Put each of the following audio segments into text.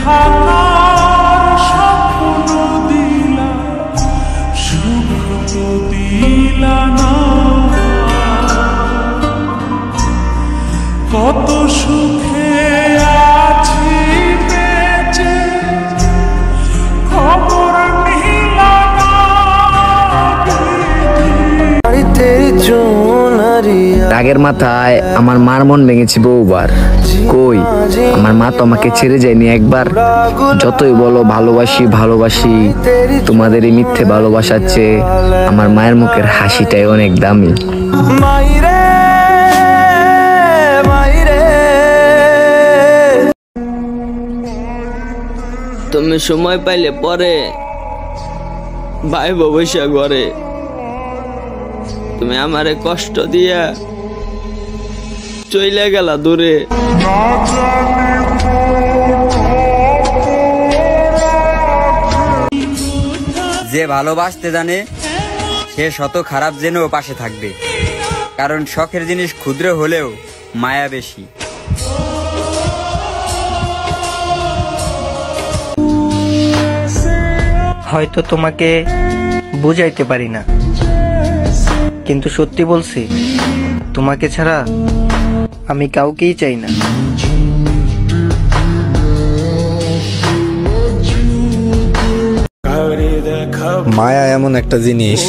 থাকার স্বপ্ন দিলা, সুখ তো দিলা না। কত সুখে আছি বেঁচে, খবর নিলা না। রাগের মাথায় আমার মার মন ভেঙেছি বহুবার। কই আমার মা তো আমাকে ছেড়ে যায়নি একবার। যতই বলো ভালোবাসি ভালোবাসি, তোমাদের এই মিথ্যে ভালোবাসার চেয়ে আমার মায়ের মুখের হাসিটাই অনেক দামি। তুমি সময় পাইলে পরে ভাই বৈশা ঘরে, তুমি আমারে কষ্ট দিয়া চইলে গেলা দূরে। যে ভালোবাসতে জানে সে শত খারাপ জেনেও পাশে থাকবে, কারণ শখের জিনিস ক্ষুদ্র হলেও মায়া বেশি। হয়তো তোমাকে বুঝাইতে পারি না, কিন্তু সত্যি বলছি, তোমাকে ছাড়া আমি কাউকেই চাই না। মায়া এমন একটা জিনিস,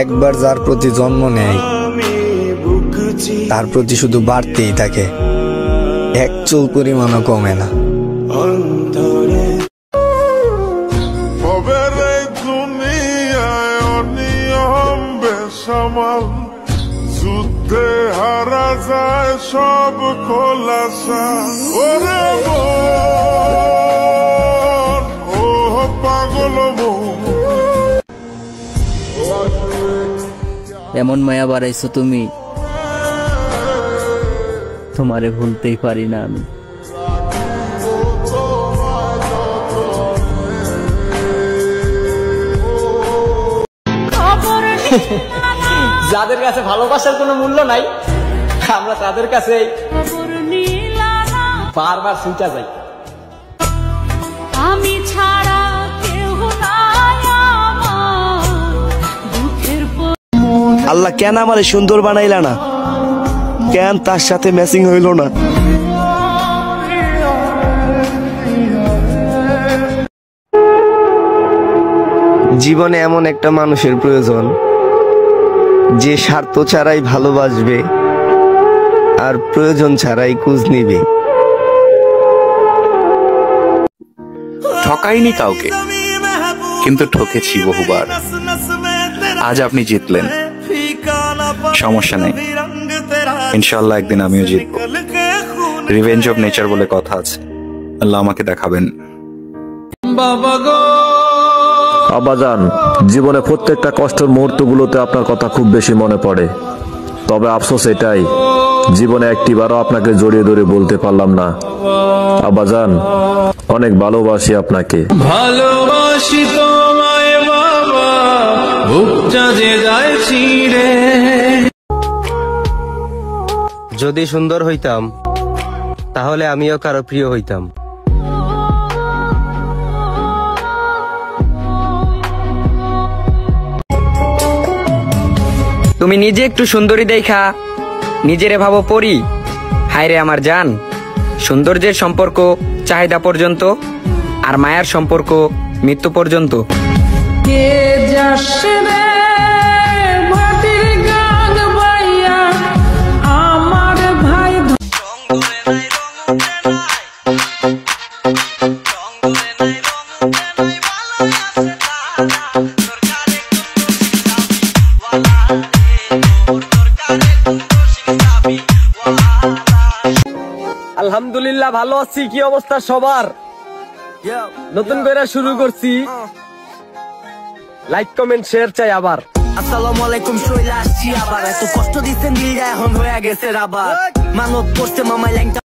একবার যার প্রতি জন্ম নেয় তার প্রতি শুধু বাড়তেই থাকে, এক চুল পরিমাণও কমে না। যুদ্ধে হারা যায় সব খোলাসা, ওরে ও পাগল। এমন মায়া বাড়াইছো তুমি, তোমারে ভুলতেই পারি না আমি। যাদের কাছে ভালোবাসার কোনো মূল্য নাই, আমরা তাদের কাছে বারবার ছুটা যাই। আমি ছাড়া কেউ নাই আমার দুঃখের। আল্লাহ কেন আমারে সুন্দর বানাইলা না? কেন তার সাথে ম্যাচিং হইল না? জীবনে এমন একটা মানুষের প্রয়োজন যে স্বার্থ ছাড়াই ভালোবাসবে আর প্রয়োজন ছাড়াই খোঁজ নিবে। ঠকাইনি কাউকে, কিন্তু ঠকেছি বহুবার। আজ আপনি জিতলেন, সমস্যা নেই, ইনশাআল্লাহ একদিন আমিও জিতবো। রিভেঞ্জ অফ নেচার বলে কথা আছে, আল্লাহ আমাকে দেখাবেন। বাবা গো আব্বাজান, জীবনে প্রত্যেকটা কষ্টের মুহূর্তগুলোতে আপনার কথা খুব বেশি মনে পড়ে। তবে আফসোস এটাই, জীবনে একটিবারও আপনাকে জড়িয়ে ধরে বলতে পারলাম না। আব্বাজান, অনেক ভালোবাসি আপনাকে। ভালোবাসি তোমায় বাবা, বুকটা যে যায় ছিঁড়ে। যদি সুন্দর হইতাম তাহলে আমিও কারো প্রিয় হইতাম। তুমি নিজে একটু সুন্দরী দেখা নিজেরে ভাবো পরি। হায়রে আমার জান, সৌন্দর্যের সম্পর্ক চাহিদা পর্যন্ত, আর মায়ার সম্পর্ক মৃত্যু পর্যন্ত। আমার ভাই আলহামদুলিল্লাহ ভালো আছি। কি অবস্থা সবার? নতুন করে শুরু করছি, লাইক কমেন্ট শেয়ার চাই আবার। আসসালামু আলাইকুম, চলে আসছি আবার। এত কষ্ট দিচ্ছেন দিল এখন হয়ে গেছে আবার। মানব করছে মামাই ল্যাংটা।